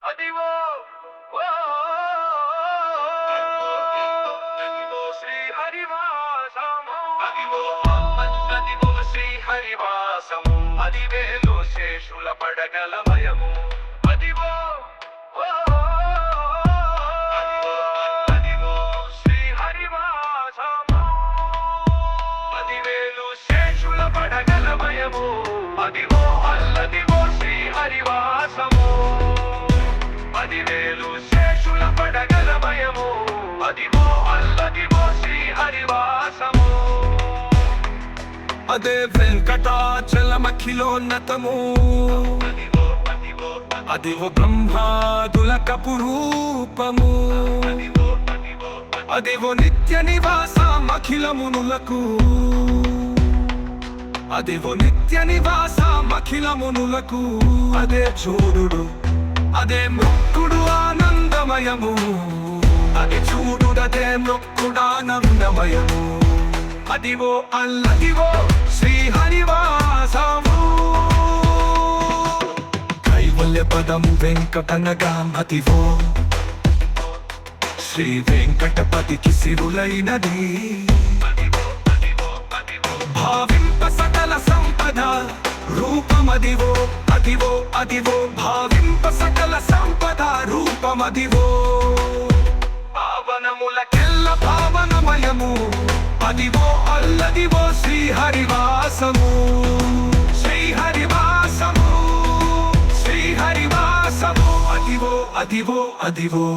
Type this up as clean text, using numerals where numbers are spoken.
అదివో ఓ శ్రీ హరివాసము అదివో అదివో శ్రీ హరివాసము అదివేలు శేషుల పడగలమయము అదివో అదివో శ్రీ హరివాసము అదివేలు శేషుల పడగలమయము అదివో అల్లదివో శ్రీ హరివాసము పదివేలు శేషుల పడగలమయము అదివో అల్లదివో శ్రీ హరివాసము అదే వెంకటాచలమఖిలోన్నతము అదివో బ్రహ్మాదుల కపురూపము అదివో నిత్య నివాసమఖిలమునులకు అదివో నిత్య నివాసమఖిలమునులకు అదే చూడుడు అదే మొక్కుడు ఆనందమయము అది చూడుదదే మొక్కుడు ఆనందమయము అదివో అల్లదివో శ్రీ హరివాసము కైవల్య పదము వెంకటనగా అదివో శ్రీ వెంకటపతికి సిరులైనది భావింప సకల సంపద రూపమదివో అదివో అదివో భావింప సకల సంపద రూపమదివో పావనములకెల్ల పావనమయము అదివో అల్లదివో శ్రీ హరివాసము శ్రీ హరివాసము శ్రీ హరివాసము అదివో అదివో అదివో